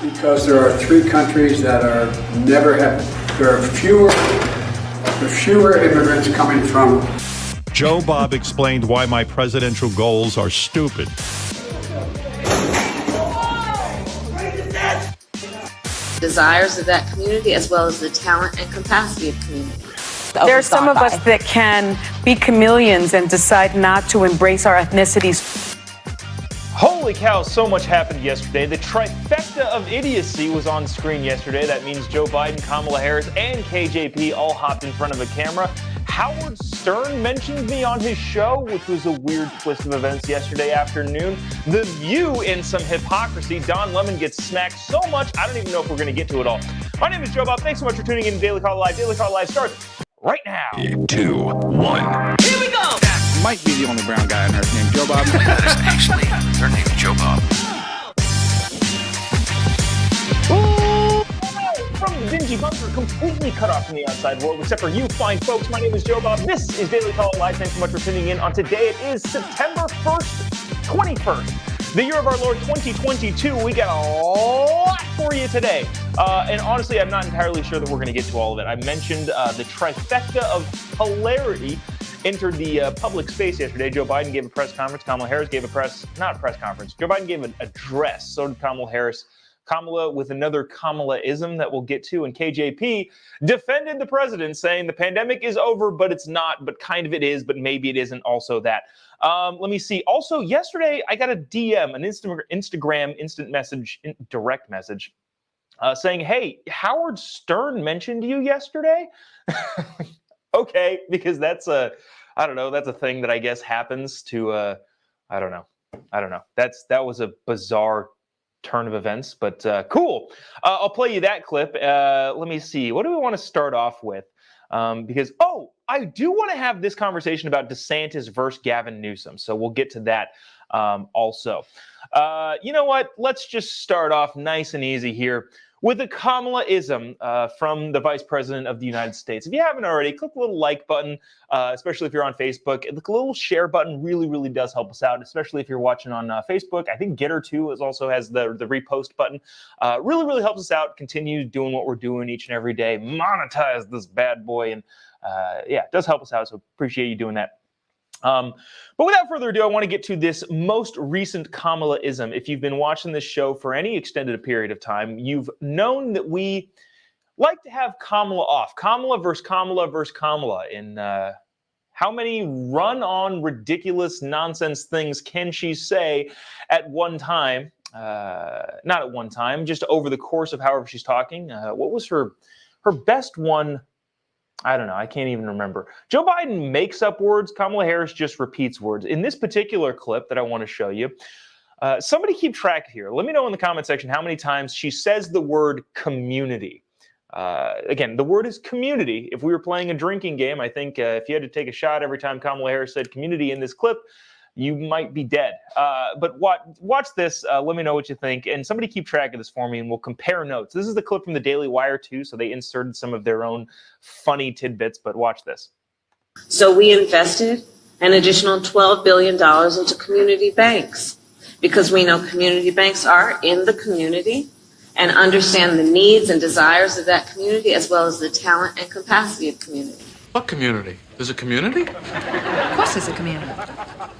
Because there are three countries that there are fewer immigrants coming from. Jobob explained why my presidential goals are stupid. Desires of that community as well as the talent and capacity of community. There are some of us that can be chameleons and decide not to embrace our ethnicities. Holy cow, so much happened yesterday. The trifecta of idiocy was on screen yesterday. That means Joe Biden, Kamala Harris, and KJP all hopped in front of a camera. Howard Stern mentioned me on his show, which was a weird twist of events yesterday afternoon. The View in some hypocrisy. Don Lemon gets smacked so much, I don't even know if we're going to get to it all. My name is Jobob. Thanks so much for tuning in to Daily Call Live. Daily Call Live starts right now. 2, 1. Here we go! That might be the only brown guy on earth named Jobob. That is actually their name, Jobob. From the dingy bunker, completely cut off from the outside world, except for you fine folks. My name is Jobob. This is Daily Call Live. Thanks so much for tuning in on today. It is September 1st, 21st, the year of our Lord 2022. We got a lot for you today. And honestly, I'm not entirely sure that we're going to get to all of it. I mentioned the trifecta of hilarity entered the public space yesterday. Joe Biden gave a press conference. Kamala Harris gave not a press conference. Joe Biden gave an address. So did Kamala Harris. Kamala with another Kamala-ism that we'll get to. And KJP defended the president, saying the pandemic is over, but it's not, but kind of it is, but maybe it isn't also that. Let me see. Also, yesterday, I got a DM, an Instagram instant message, direct message, saying, hey, Howard Stern mentioned you yesterday? Okay, because that's I don't know, that's a thing that I guess happens to, I don't know. That was a bizarre turn of events, but cool. I'll play you that clip. Let me see. What do we want to start off with? Because, I do want to have this conversation about DeSantis versus Gavin Newsom. So we'll get to that also. You know what? Let's just start off nice and easy here with a Kamala-ism from the Vice President of the United States. If you haven't already, click the little like button, especially if you're on Facebook. The little share button really, really does help us out, especially if you're watching on Facebook. I think Getter too also has the repost button. Really, really helps us out. Continue doing what we're doing each and every day. Monetize this bad boy. And it does help us out, so appreciate you doing that. But without further ado, I want to get to this most recent Kamala-ism. If you've been watching this show for any extended period of time, you've known that we like to have Kamala off. Kamala versus Kamala versus Kamala. In how many run-on ridiculous nonsense things can she say at one time? Not at one time, just over the course of however she's talking. What was her best one? I don't know. I can't even remember. Joe Biden makes up words. Kamala Harris just repeats words. In this particular clip that I want to show you, somebody keep track here. Let me know in the comment section how many times she says the word community. Again, the word is community. If we were playing a drinking game, I think if you had to take a shot every time Kamala Harris said community in this clip, you might be dead. But watch this. Let me know what you think. And somebody keep track of this for me, and we'll compare notes. This is the clip from the Daily Wire, too, so they inserted some of their own funny tidbits. But watch this. So we invested an additional $12 billion into community banks because we know community banks are in the community and understand the needs and desires of that community as well as the talent and capacity of community. What community? There's a community? Of course there's a community.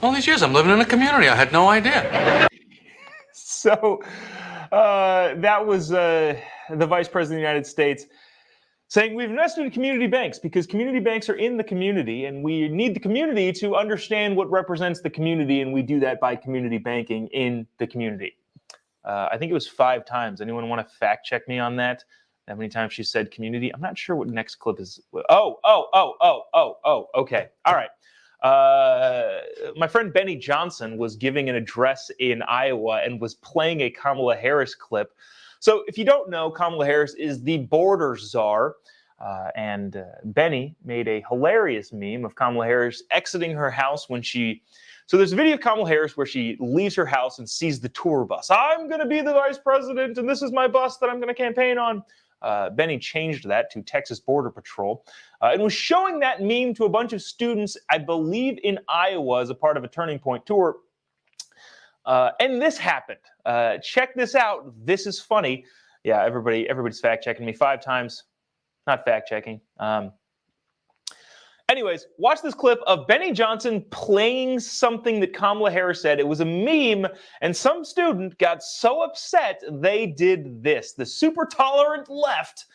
All these years I'm living in a community. I had no idea. So that was the Vice President of the United States saying we've invested in community banks because community banks are in the community and we need the community to understand what represents the community, and we do that by community banking in the community. I think it was 5 times. Anyone want to fact check me on that? How many times she said community? I'm not sure what next clip is. Okay. All right. My friend Benny Johnson was giving an address in Iowa and was playing a Kamala Harris clip. So if you don't know, Kamala Harris is the border czar. And Benny made a hilarious meme of Kamala Harris exiting her house when she... So there's a video of Kamala Harris where she leaves her house and sees the tour bus. I'm going to be the vice president, and this is my bus that I'm going to campaign on. Benny changed that to Texas Border Patrol and was showing that meme to a bunch of students, I believe in Iowa, as a part of a Turning Point tour. And this happened. Check this out. This is funny. Yeah, everybody's fact-checking me 5 times. Not fact-checking. Anyways, watch this clip of Benny Johnson playing something that Kamala Harris said. It was a meme, and some student got so upset they did this. The super tolerant left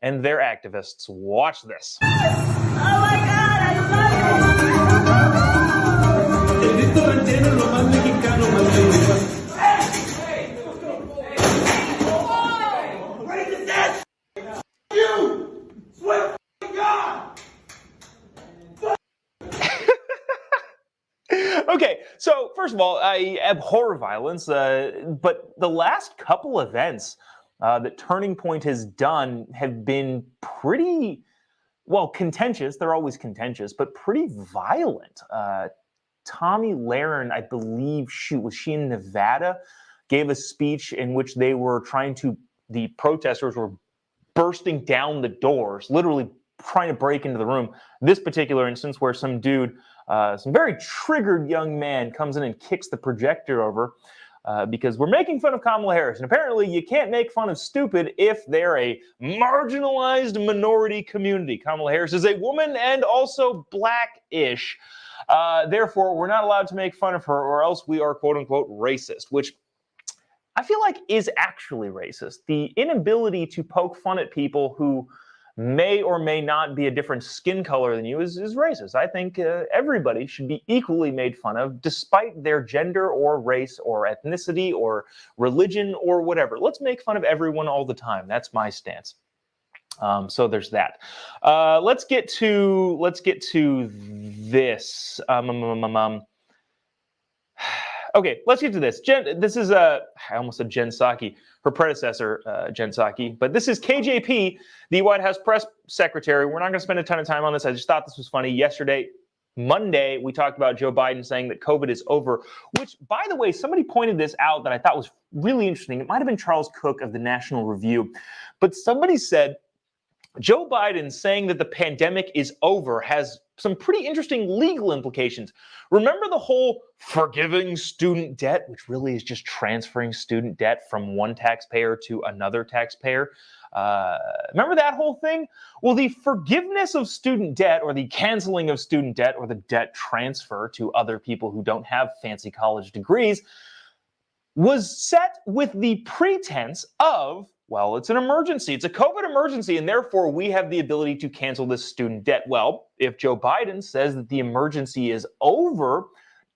and their activists. Watch this. Oh my God, I love Okay, so first of all, I abhor violence, but the last couple events that Turning Point has done have been pretty, well, contentious. They're always contentious, but pretty violent. Tommy Lahren, I believe, was she in Nevada, gave a speech in which they were the protesters were bursting down the doors, literally trying to break into the room. This particular instance where some dude, some very triggered young man comes in and kicks the projector over because we're making fun of Kamala Harris. And apparently you can't make fun of stupid if they're a marginalized minority community. Kamala Harris is a woman and also black-ish. Therefore, we're not allowed to make fun of her or else we are quote-unquote racist, which I feel like is actually racist. The inability to poke fun at people who may or may not be a different skin color than you is racist. I think everybody should be equally made fun of despite their gender or race or ethnicity or religion or whatever. Let's make fun of everyone all the time. That's my stance. So there's that. Let's get to this. Okay, let's get to this. This is I almost said Jen Psaki, her predecessor, Jen Psaki, but this is KJP, the White House press secretary. We're not going to spend a ton of time on this. I just thought this was funny. Yesterday, Monday, we talked about Joe Biden saying that COVID is over, which, by the way, somebody pointed this out that I thought was really interesting. It might have been Charles Cook of the National Review, but somebody said Joe Biden saying that the pandemic is over has some pretty interesting legal implications. Remember the whole forgiving student debt, which really is just transferring student debt from one taxpayer to another taxpayer? Remember that whole thing? Well, the forgiveness of student debt or the canceling of student debt or the debt transfer to other people who don't have fancy college degrees was set with the pretense of, well, it's an emergency. It's a COVID emergency, and therefore we have the ability to cancel this student debt. Well, if Joe Biden says that the emergency is over,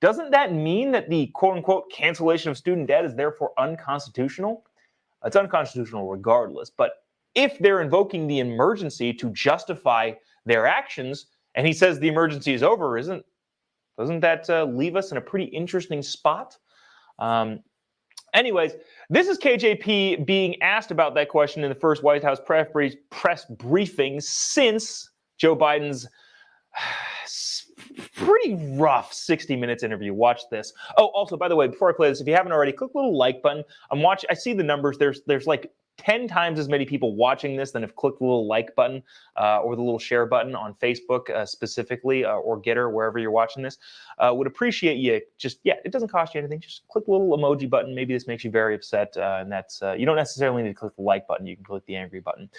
doesn't that mean that the quote-unquote cancellation of student debt is therefore unconstitutional? It's unconstitutional regardless, but if they're invoking the emergency to justify their actions, and he says the emergency is over, doesn't that leave us in a pretty interesting spot? Anyways, this is KJP being asked about that question in the first White House press briefing since Joe Biden's pretty rough 60 Minutes interview. Watch this. Oh, also, by the way, before I play this, if you haven't already, click the little like button. I see the numbers. There's like 10 times as many people watching this than have clicked the little like button or the little share button on Facebook specifically or Getter, wherever you're watching this. Would appreciate you it doesn't cost you anything. Just click the little emoji button. Maybe this makes you very upset. And that's, you don't necessarily need to click the like button. You can click the angry button.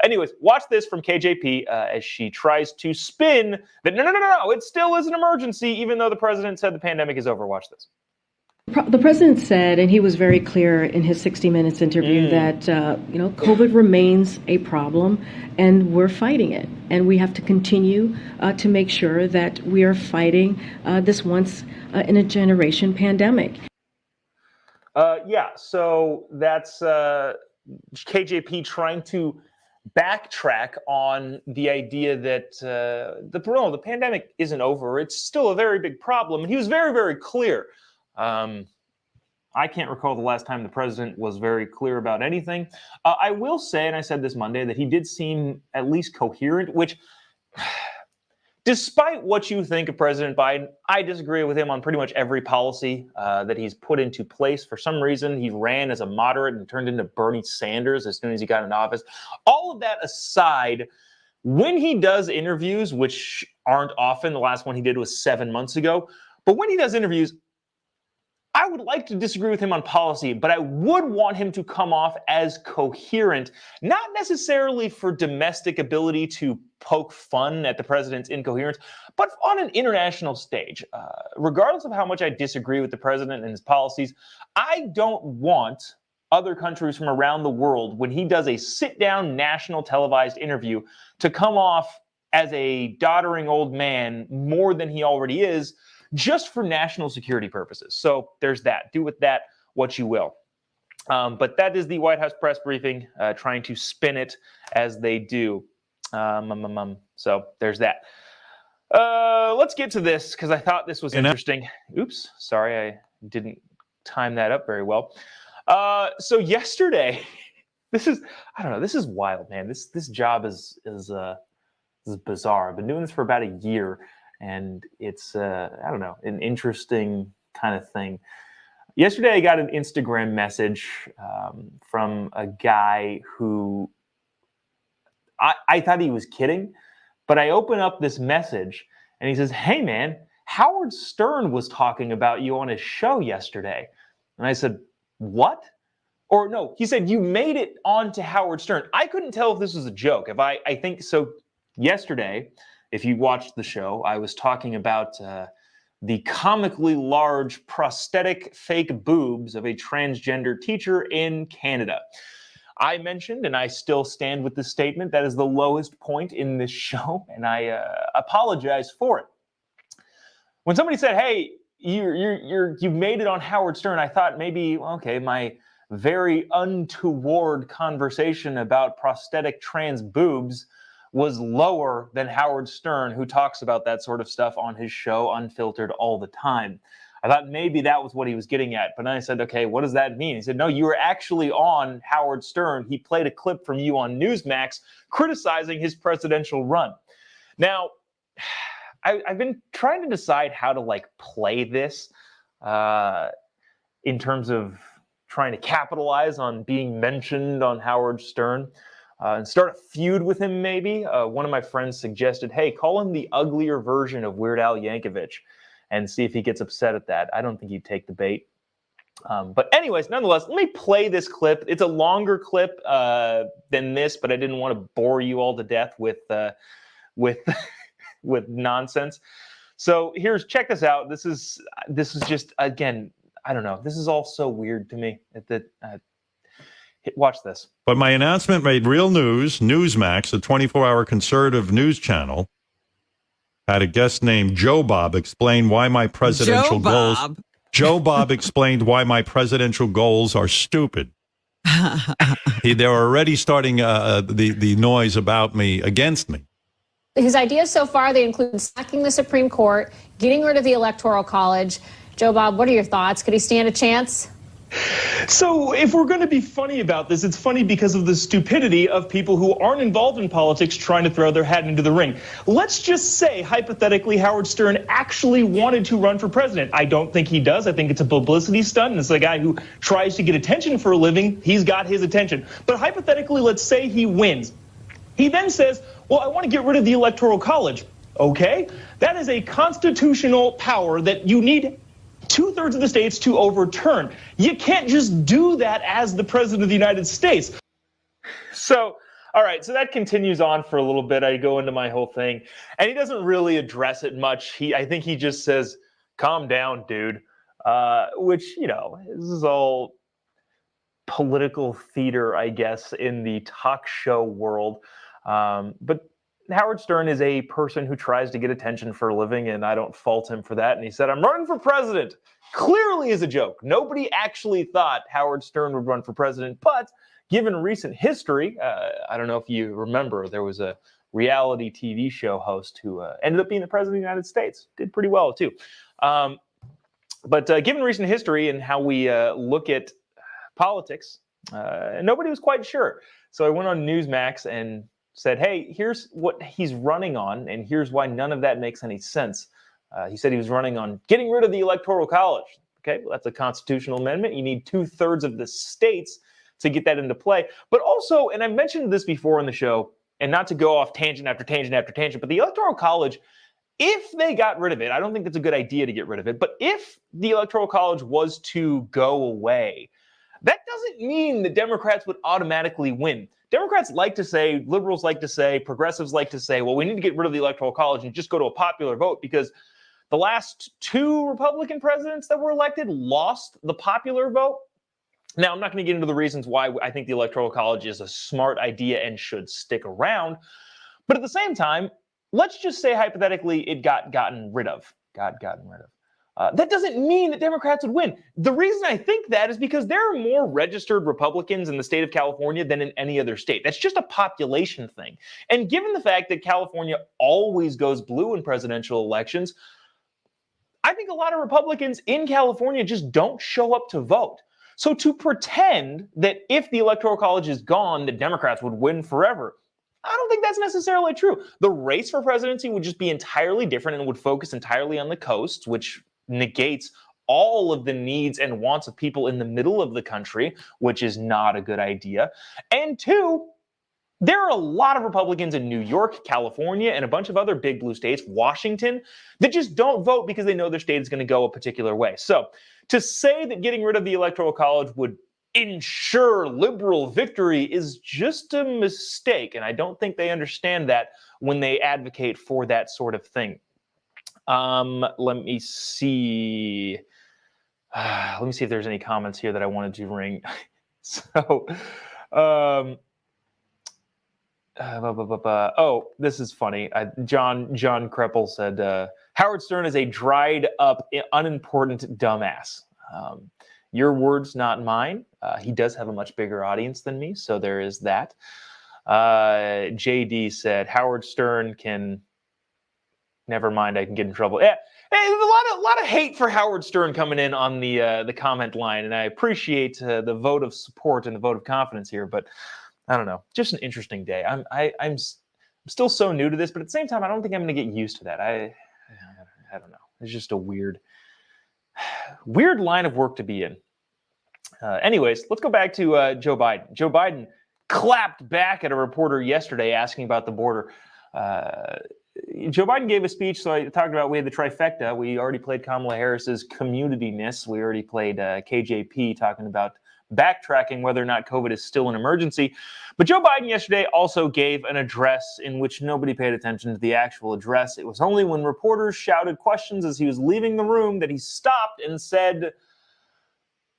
Anyways, watch this from KJP as she tries to spin that no, it still is an emergency, even though the president said the pandemic is over. Watch this. The president said, and he was very clear in his 60 Minutes interview, that COVID remains a problem, and we're fighting it, and we have to continue to make sure that we are fighting this once in a generation pandemic. So that's KJP trying to backtrack on the idea that the pandemic isn't over. It's still a very big problem, and he was very, very clear. I can't recall the last time the president was very clear about anything. I will say, and I said this Monday, that he did seem at least coherent, which, despite what you think of President Biden, I disagree with him on pretty much every policy that he's put into place. For some reason, he ran as a moderate and turned into Bernie Sanders as soon as he got in office. All of that aside, when he does interviews, which aren't often, the last one he did was 7 months ago, but when he does interviews, I would like to disagree with him on policy, but I would want him to come off as coherent, not necessarily for domestic ability to poke fun at the president's incoherence, but on an international stage. Regardless of how much I disagree with the president and his policies, I don't want other countries from around the world, when he does a sit-down national televised interview, to come off as a doddering old man more than he already is, just for national security purposes. So there's that. Do with that what you will. But that is the White House press briefing, trying to spin it as they do. So there's that. Let's get to this, because I thought this was interesting. Oops, sorry, I didn't time that up very well. So yesterday, this is wild, man. This job is bizarre. I've been doing this for about a year. And it's, an interesting kind of thing. Yesterday, I got an Instagram message from a guy who I thought he was kidding, but I open up this message and he says, "Hey, man, Howard Stern was talking about you on his show yesterday." And I said, "What?" Or no, he said, "You made it onto Howard Stern." I couldn't tell if this was a joke. I think so. Yesterday, if you watched the show, I was talking about the comically large prosthetic fake boobs of a transgender teacher in Canada. I mentioned, and I still stand with this statement, that is the lowest point in this show, and I apologize for it. When somebody said, "Hey, you made it on Howard Stern," I thought maybe, okay, my very untoward conversation about prosthetic trans boobs was lower than Howard Stern, who talks about that sort of stuff on his show, unfiltered, all the time. I thought maybe that was what he was getting at. But then I said, okay, what does that mean? He said, no, you were actually on Howard Stern. He played a clip from you on Newsmax criticizing his presidential run. Now, I've been trying to decide how to play this in terms of trying to capitalize on being mentioned on Howard Stern. And start a feud with him, maybe. One of my friends suggested, hey, call him the uglier version of Weird Al Yankovic and see if he gets upset at that. I don't think he'd take the bait. But anyways, nonetheless, let me play this clip. It's a longer clip than this, but I didn't want to bore you all to death with with nonsense. So check this out. This is just, again, I don't know. This is all so weird to me. Watch this. But my announcement made real news. Newsmax, a 24-hour conservative news channel, had a guest named Jobob explain why my presidential goals. Jobob explained why my presidential goals are stupid. They're already starting the noise about me against me. His ideas so far, they include sacking the Supreme Court, getting rid of the Electoral College. Jobob, what are your thoughts? Could he stand a chance? So if we're going to be funny about this, it's funny because of the stupidity of people who aren't involved in politics trying to throw their hat into the ring. Let's just say, hypothetically, Howard Stern actually wanted to run for president. I don't think he does. I think it's a publicity stunt, and it's a guy who tries to get attention for a living. He's got his attention. But hypothetically, let's say he wins. He then says, well, I want to get rid of the Electoral College. Okay, that is a constitutional power that you need 2/3 of the states to overturn. You can't just do that as the president of the United States. So, all right, so that continues on for a little bit. I go into my whole thing, and he doesn't really address it much. I think he just says, calm down, dude, which, this is all political theater, I guess, in the talk show world. But Howard Stern is a person who tries to get attention for a living, and I don't fault him for that. And he said, I'm running for president. Clearly is a joke. Nobody actually thought Howard Stern would run for president. But given recent history, I don't know if you remember, there was a reality TV show host who ended up being the president of the United States. Did pretty well, too. But given recent history and how we look at politics, nobody was quite sure. So I went on Newsmax and said, hey, here's what he's running on, and here's why none of that makes any sense. He said he was running on getting rid of the Electoral College. Okay, well, that's a constitutional amendment. You need 2/3 of the states to get that into play. But also, and I've mentioned this before in the show, and not to go off tangent after tangent after tangent, but the Electoral College if they got rid of it, I don't think it's a good idea to get rid of it, but if the Electoral College was to go away, that doesn't mean that Democrats would automatically win. Democrats like to say, liberals like to say, progressives like to say, well, we need to get rid of the Electoral College and just go to a popular vote because the last 2 Republican presidents that were elected lost the popular vote. Now, I'm not going to get into the reasons why I think the Electoral College is a smart idea and should stick around. But at the same time, let's just say hypothetically it got gotten rid of. That doesn't mean that Democrats would win. The reason I think that is because there are more registered Republicans in the state of California than in any other state. That's just a population thing. And given the fact that California always goes blue in presidential elections, I think a lot of Republicans in California just don't show up to vote. So to pretend that if the Electoral College is gone, that Democrats would win forever, I don't think that's necessarily true. The race for presidency would just be entirely different and would focus entirely on the coasts, which negates all of the needs and wants of people in the middle of the country, which is not a good idea. And 2, there are a lot of Republicans in New York, California, and a bunch of other big blue states, Washington, that just don't vote because they know their state is going to go a particular way. So to say that getting rid of the Electoral College would ensure liberal victory is just a mistake, and I don't think they understand that when they advocate for that sort of thing. Let me see. Let me see if there's any comments here that I wanted to ring. So, oh, this is funny. John Kreppel said, Howard Stern is a dried up, unimportant dumbass. Your words, not mine. He does have a much bigger audience than me, so there is that. JD said, Howard Stern can... Never mind, I can get in trouble. Yeah, hey, a lot of hate for Howard Stern coming in on the comment line, and I appreciate the vote of support and the vote of confidence here. But I don't know, just an interesting day. I'm still so new to this, but at the same time, I don't think I'm going to get used to that. I don't know. It's just a weird line of work to be in. Anyways, let's go back to Joe Biden. Joe Biden clapped back at a reporter yesterday asking about the border. Joe Biden gave a speech, so I talked about we had the trifecta. We already played Kamala Harris's community-ness. We already played KJP talking about backtracking whether or not COVID is still an emergency. But Joe Biden yesterday also gave an address in which nobody paid attention to the actual address. It was only when reporters shouted questions as he was leaving the room that he stopped and said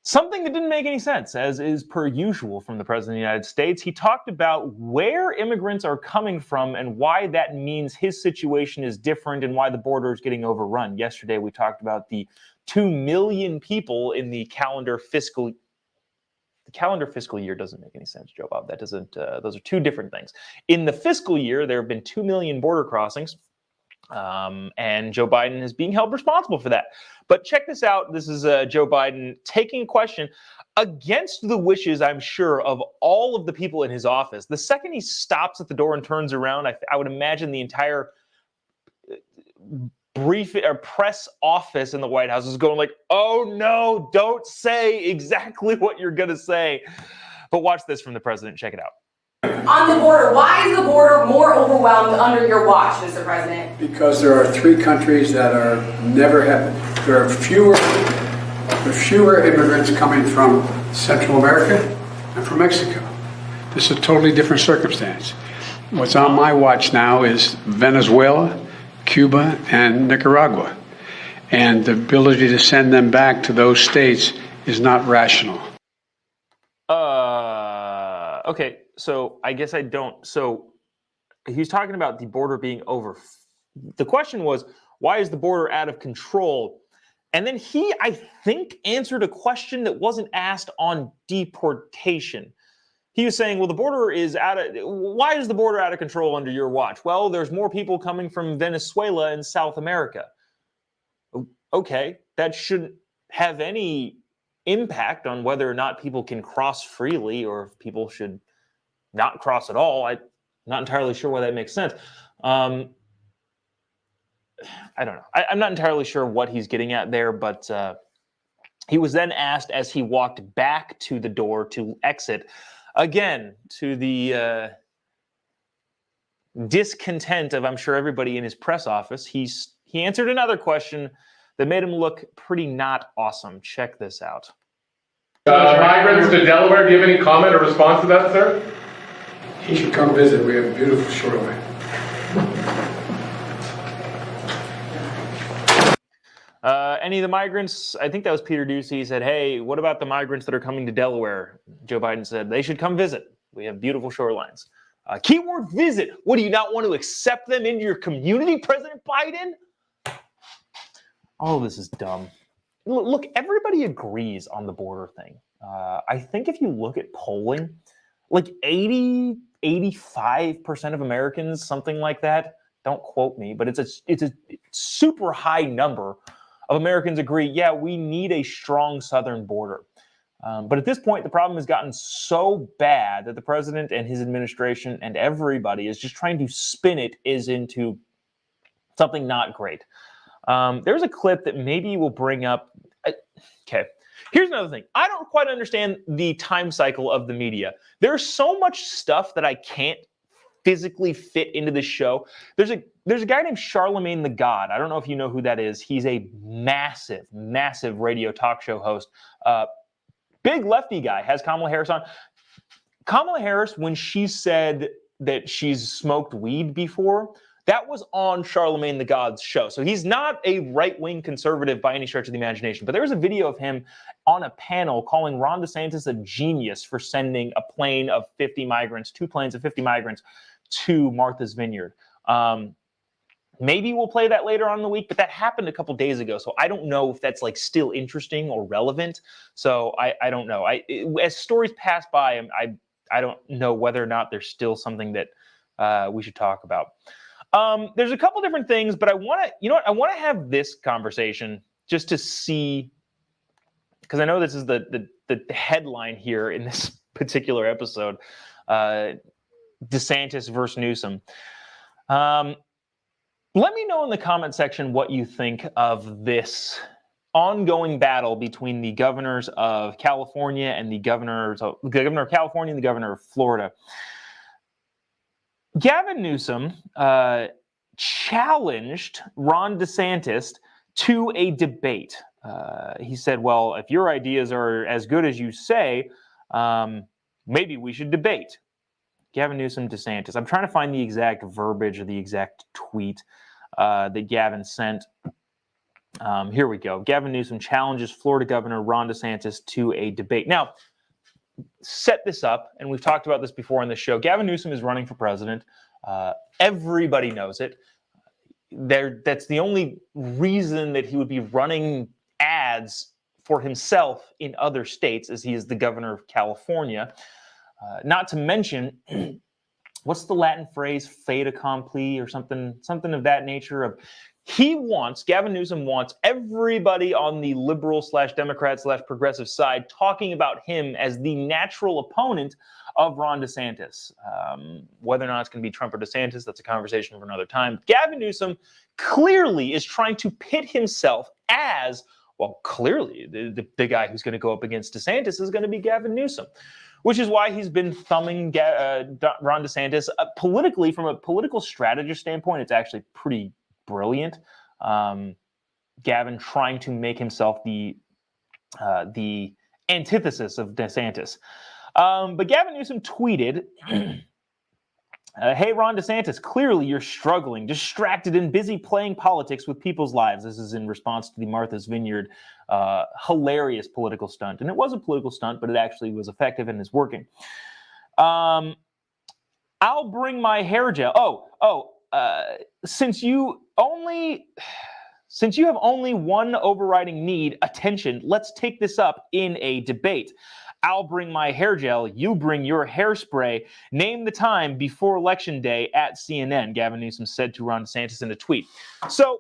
something that didn't make any sense, as is per usual from the President of the United States. He talked about where immigrants are coming from and why that means his situation is different and why the border is getting overrun. Yesterday, we talked about the 2 million people in the calendar fiscal year doesn't make any sense, Jobob. That doesn't. Those are 2 different things. In the fiscal year, there have been 2 million border crossings. And Joe Biden is being held responsible for that. But check this out. This is Joe Biden taking a question against the wishes, I'm sure, of all of the people in his office. The second he stops at the door and turns around, I would imagine the entire press office in the White House is going like, oh no, don't say exactly what you're going to say. But watch this from the president. Check it out. On the border, why is the border more overwhelmed under your watch, Mr. President? Because there are 3 countries that are there are fewer immigrants coming from Central America and from Mexico. This is a totally different circumstance. What's on my watch now is Venezuela, Cuba, and Nicaragua. And the ability to send them back to those states is not rational. Okay. So I guess I don't. So he's talking about the border being over. The question was, why is the border out of control? And then he, I think, answered a question that wasn't asked on deportation. He was saying, well, the border is why is the border out of control under your watch? Well, there's more people coming from Venezuela and South America. Okay, that shouldn't have any impact on whether or not people can cross freely or if people should not cross at all. I'm not entirely sure why that makes sense. I don't know. I'm not entirely sure what he's getting at there, but he was then asked as he walked back to the door to exit, again, to the discontent of, I'm sure, everybody in his press office, he answered another question that made him look pretty not awesome. Check this out. Migrants to Delaware, do you have any comment or response to that, sir? He should come visit. We have a beautiful shoreline. Any of the migrants, I think that was Peter Doocy, said, hey, what about the migrants that are coming to Delaware? Joe Biden said, they should come visit. We have beautiful shorelines. Keyword visit. What, do you not want to accept them into your community, President Biden? All of this is dumb. Look, everybody agrees on the border thing. I think if you look at polling, like 85% of Americans, something like that, don't quote me, but it's a super high number of Americans agree, yeah, we need a strong southern border. But at this point, the problem has gotten so bad that the president and his administration and everybody is just trying to spin it into something not great. There's a clip that maybe we'll bring up. Okay, here's another thing. I don't quite understand the time cycle of the media. There's so much stuff that I can't physically fit into the show. There's a guy named Charlemagne the God. I don't know if you know who that is. He's a massive radio talk show host. Big lefty guy, has Kamala Harris on. Kamala Harris, when she said that she's smoked weed before, that was on Charlemagne the God's show. So he's not a right-wing conservative by any stretch of the imagination. But there was a video of him on a panel calling Ron DeSantis a genius for sending a plane of 50 migrants, 2 planes of 50 migrants to Martha's Vineyard. Maybe we'll play that later on in the week, but that happened a couple days ago. So I don't know if that's like still interesting or relevant. So I don't know. As stories pass by, I don't know whether or not there's still something that we should talk about. There's a couple different things, but I want to have this conversation just to see, because I know this is the headline here in this particular episode, DeSantis versus Newsom. Let me know in the comment section what you think of this ongoing battle between the governors of California and the governor of California and the governor of Florida. Gavin Newsom challenged Ron DeSantis to a debate. He said, well, if your ideas are as good as you say, maybe we should debate. Gavin Newsom, DeSantis. I'm trying to find the exact verbiage or the exact tweet that Gavin sent. Here we go. Gavin Newsom challenges Florida Governor Ron DeSantis to a debate. Now, set this up, and we've talked about this before on the show. Gavin Newsom is running for president. Everybody knows it. That's the only reason that he would be running ads for himself in other states, as he is the governor of California. Not to mention, what's the Latin phrase, fait accompli, or something of that nature? Gavin Newsom wants everybody on the liberal/Democrat/progressive side talking about him as the natural opponent of Ron DeSantis. Whether or not it's going to be Trump or DeSantis, that's a conversation for another time. Gavin Newsom clearly is trying to pit himself as, well, clearly the guy who's going to go up against DeSantis is going to be Gavin Newsom, which is why he's been thumbing Ron DeSantis. Politically, from a political strategist standpoint, it's actually pretty brilliant. Gavin trying to make himself the antithesis of DeSantis. But Gavin Newsom tweeted, hey, Ron DeSantis, clearly you're struggling, distracted and busy playing politics with people's lives. This is in response to the Martha's Vineyard hilarious political stunt. And it was a political stunt, but it actually was effective and is working. I'll bring my hair gel. Since you have only one overriding need, attention, let's take this up in a debate. I'll bring my hair gel, you bring your hairspray. Name the time before Election Day at CNN, Gavin Newsom said to Ron DeSantis in a tweet. So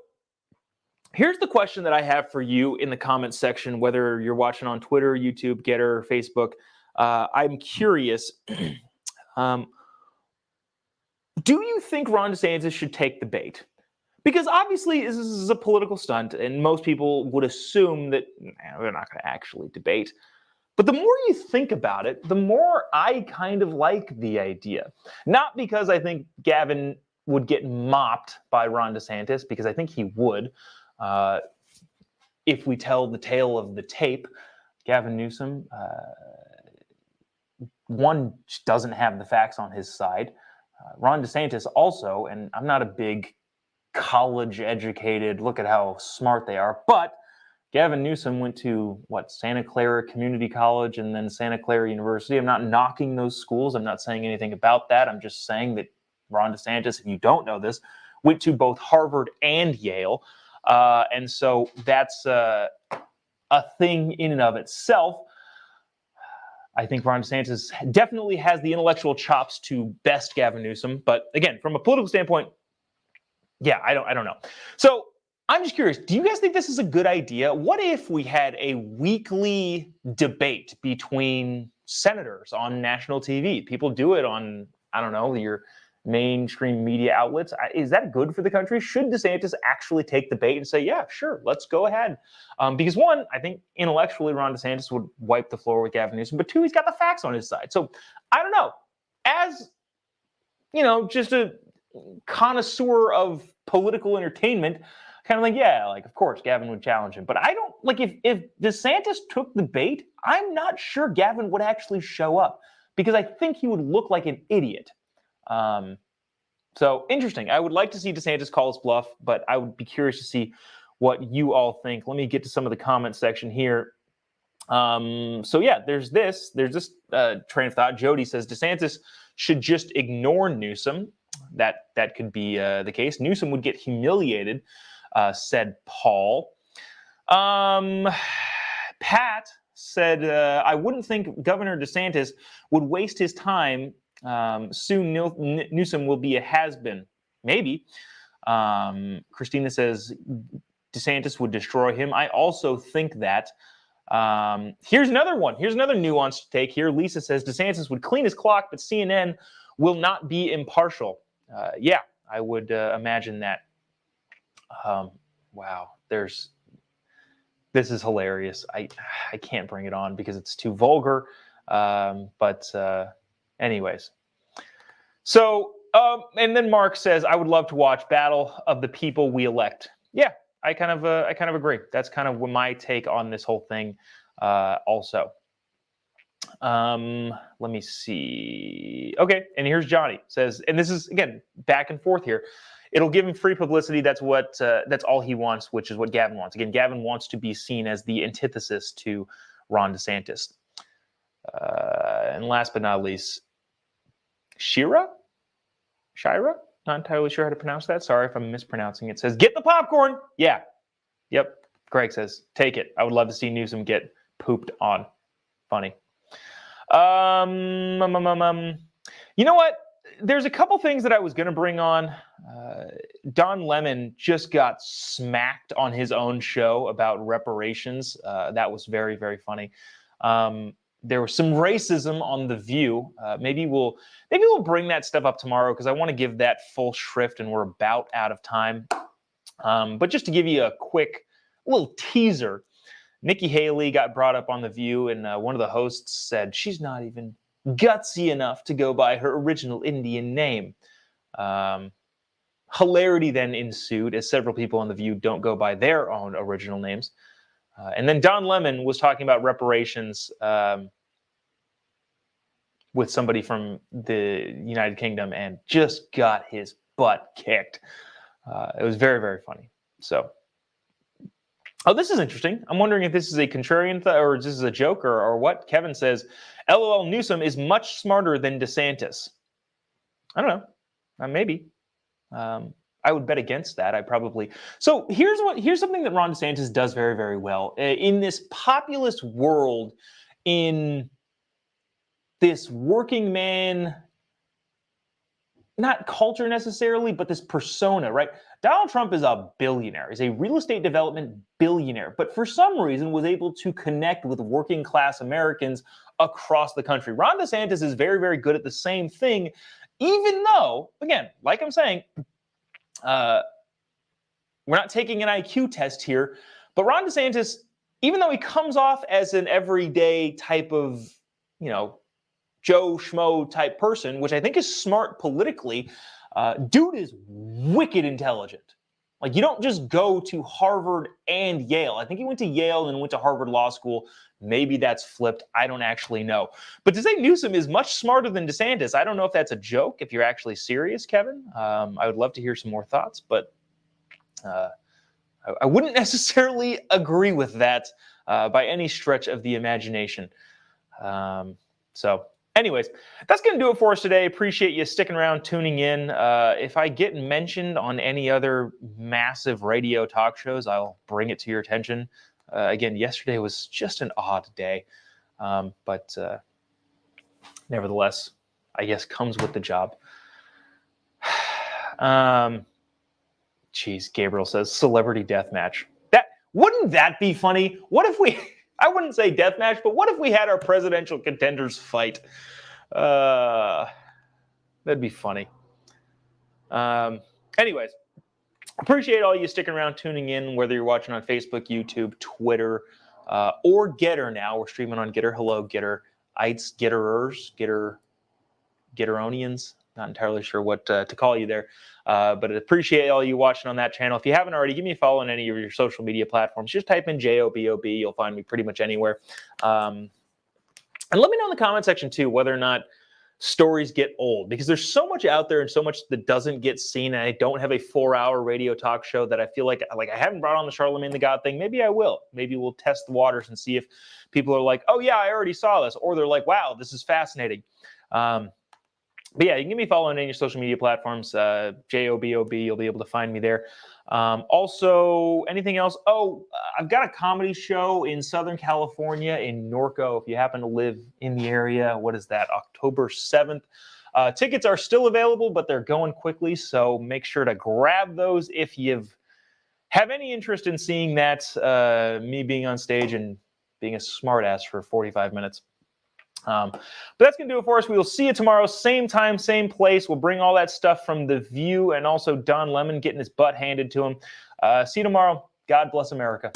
here's the question that I have for you in the comments section, whether you're watching on Twitter, YouTube, Getter, Facebook. I'm curious. Do you think Ron DeSantis should take the bait? Because obviously this is a political stunt, and most people would assume that they're not going to actually debate. But the more you think about it, the more I kind of like the idea. Not because I think Gavin would get mopped by Ron DeSantis, because I think he would. If we tell the tale of the tape, Gavin Newsom, one, doesn't have the facts on his side. Ron DeSantis also, and I'm not a big college-educated, look at how smart they are, but Gavin Newsom went to, Santa Clara Community College and then Santa Clara University. I'm not knocking those schools. I'm not saying anything about that. I'm just saying that Ron DeSantis, if you don't know this, went to both Harvard and Yale. And so that's a thing in and of itself. I think Ron DeSantis definitely has the intellectual chops to best Gavin Newsom. But again, from a political standpoint, yeah, I don't know. So I'm just curious, do you guys think this is a good idea? What if we had a weekly debate between senators on national TV? People do it on, I don't know, your mainstream media outlets. Is that good for the country? Should DeSantis actually take the bait and say, yeah, sure, let's go ahead? Because one, I think intellectually Ron DeSantis would wipe the floor with Gavin Newsom, but two, he's got the facts on his side. So I don't know. As, just a connoisseur of political entertainment, kind of like, yeah, of course, Gavin would challenge him. But I don't, if DeSantis took the bait, I'm not sure Gavin would actually show up, because I think he would look like an idiot. So interesting. I would like to see DeSantis call his bluff, but I would be curious to see what you all think. Let me get to some of the comment section here. So yeah, there's this train of thought. Jody says DeSantis should just ignore Newsom. That could be the case. Newsom would get humiliated, said Paul. Pat said, I wouldn't think Governor DeSantis would waste his time. Soon Newsom will be a has-been. Maybe. Christina says DeSantis would destroy him. I also think that. Here's another one. Here's another nuanced take here. Lisa says DeSantis would clean his clock, but CNN will not be impartial. Yeah, I would imagine that. Wow, this is hilarious. I can't bring it on because it's too vulgar. Anyways. So, and then Mark says, I would love to watch Battle of the People We Elect. Yeah, I kind of agree. That's kind of my take on this whole thing. Also, let me see. Okay, and here's Johnny says, and this is again back and forth here. It'll give him free publicity. That's all he wants, which is what Gavin wants. Again, Gavin wants to be seen as the antithesis to Ron DeSantis. And last but not least, Shira, not entirely sure how to pronounce that. Sorry if I'm mispronouncing it. Says, get the popcorn. Yeah. Yep. Greg says, take it. I would love to see Newsom get pooped on. Funny. You know what? There's a couple things that I was going to bring on. Don Lemon just got smacked on his own show about reparations. That was very, very funny. There was some racism on The View. Maybe we'll bring that stuff up tomorrow, because I want to give that full shrift, and we're about out of time. But just to give you a quick little teaser, Nikki Haley got brought up on The View, and one of the hosts said she's not even gutsy enough to go by her original Indian name. Hilarity then ensued, as several people on The View don't go by their own original names. And then Don Lemon was talking about reparations with somebody from the United Kingdom and just got his butt kicked. It was very, very funny. So, this is interesting. I'm wondering if this is a contrarian or this is a joke or what. Kevin says, LOL, Newsom is much smarter than DeSantis. I don't know. Maybe. I would bet against that. So here's something that Ron DeSantis does very, very well. In this populist world, in this working man, not culture necessarily, but this persona, right? Donald Trump is a billionaire. He's a real estate development billionaire, but for some reason was able to connect with working class Americans across the country. Ron DeSantis is very, very good at the same thing, even though, again, like I'm saying, we're not taking an IQ test here, but Ron DeSantis, even though he comes off as an everyday type of, Joe Schmo type person, which I think is smart politically, Dude is wicked intelligent. Like, you don't just go to Harvard and Yale. I think he went to Yale and went to Harvard Law School. Maybe that's flipped. I don't actually know. But to say Newsom is much smarter than DeSantis, I don't know if that's a joke, if you're actually serious, Kevin. I would love to hear some more thoughts, but I wouldn't necessarily agree with that by any stretch of the imagination. So anyways, that's going to do it for us today. Appreciate you sticking around, tuning in. If I get mentioned on any other massive radio talk shows, I'll bring it to your attention. Again, yesterday was just an odd day, but nevertheless, I guess comes with the job. Geez, Gabriel says celebrity death match. Wouldn't that be funny? What if we, I wouldn't say death match, but what if we had our presidential contenders fight? That'd be funny. Anyways, appreciate all you sticking around, tuning in, whether you're watching on Facebook, YouTube, Twitter, or Getter now. We're streaming on Getter. Hello, Getterites, Getterers, Getteronians. Not entirely sure what to call you there. But I appreciate all you watching on that channel. If you haven't already, give me a follow on any of your social media platforms. Just type in Jobob. You'll find me pretty much anywhere. And let me know in the comment section, too, whether or not stories get old. Because there's so much out there and so much that doesn't get seen. And I don't have a 4-hour radio talk show that I feel like I haven't brought on the Charlemagne the God thing. Maybe I will. Maybe we'll test the waters and see if people are like, oh, yeah, I already saw this. Or they're like, wow, this is fascinating. But yeah, you can give me a follow on any of your social media platforms, Jobob, you'll be able to find me there. Also, anything else? Oh, I've got a comedy show in Southern California in Norco. If you happen to live in the area, what is that? October 7th. Tickets are still available, but they're going quickly, so make sure to grab those if you have any interest in seeing that, me being on stage and being a smartass for 45 minutes. But that's going to do it for us. We will see you tomorrow, same time, same place. We'll bring all that stuff from The View and also Don Lemon getting his butt handed to him. See you tomorrow. God bless America.